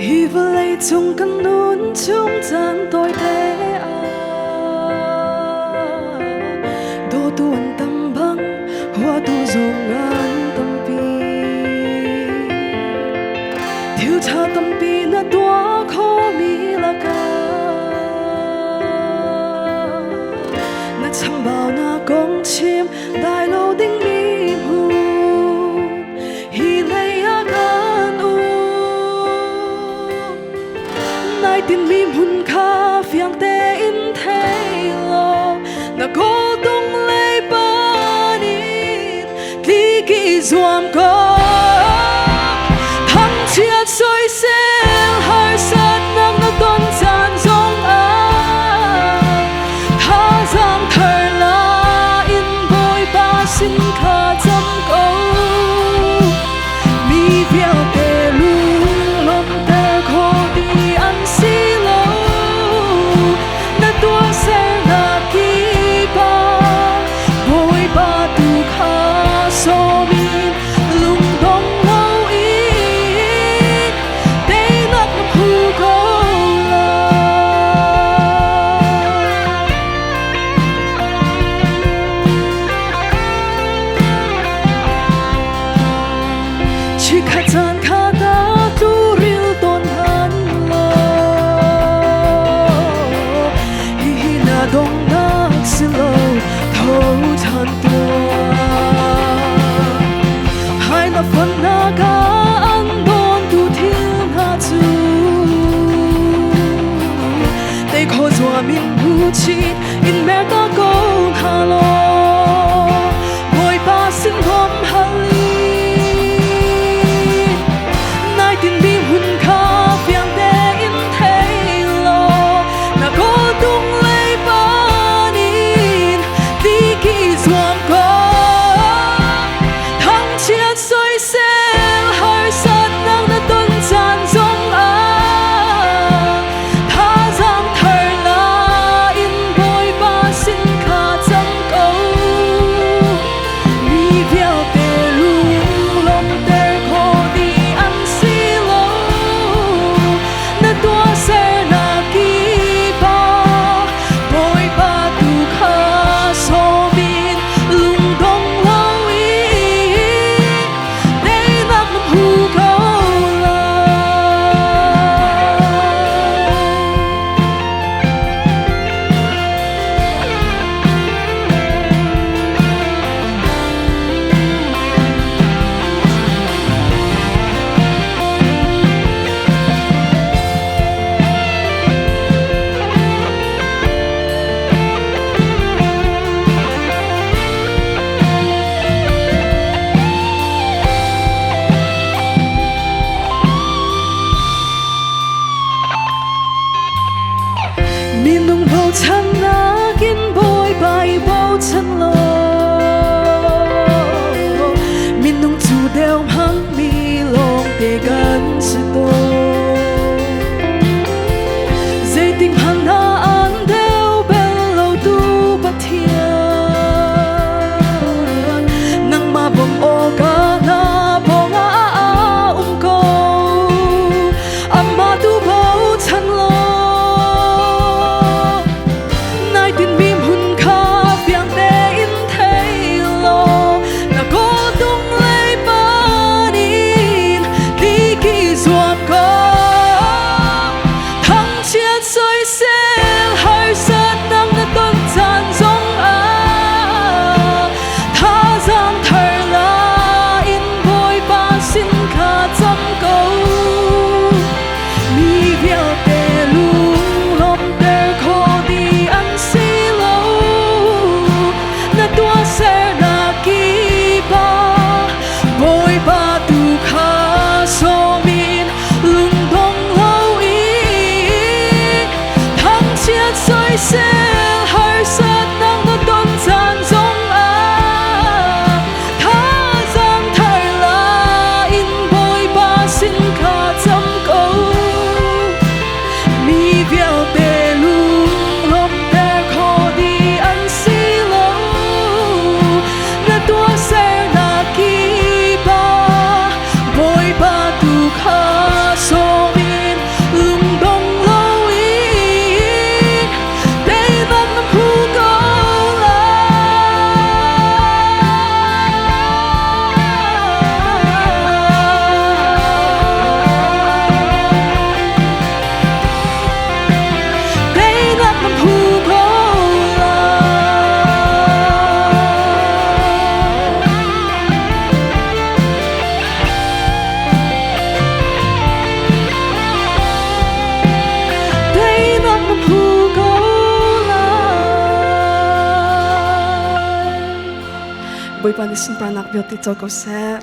如果你仲更暖中站待地多多人等崩，我都做眼等邊，調查等邊那多可米拉噶，那曾爆那鋼簽大路的面盤，而你也緊護，那點面盤咖啡yang tein telo na godong lay panin Kiki zoam ko thăng chiết soi sen hai sát nắng nó tuôn tràn trong áo tha giang thời la in bôi ba xin kha chăm câu mi viao tê lung lom tê khô đi ăn xí lâu na tua sen na ki ba bôi ba tu kha so min lung dong lâu ít tê nát nằm khu câu la chỉ khát chan khát ta tu riu tôn han lo hi hi na dong na xin lâu thâu chan tua hai na phân na ka an don tu thiên ha chu tây khó doa min bu chi in mẹ ta câu ha lo ngồi ba xin gom hali nai tin bi hun kha phiang te in thei lo na ko tung lei ba nin ti ki zoam ko thăng chiết soi sen hai sát nắng đã tuôn tràn trong áo tha giang thời la in bôi ba xin kha chăm câu 每班啲新班納表啲做個些。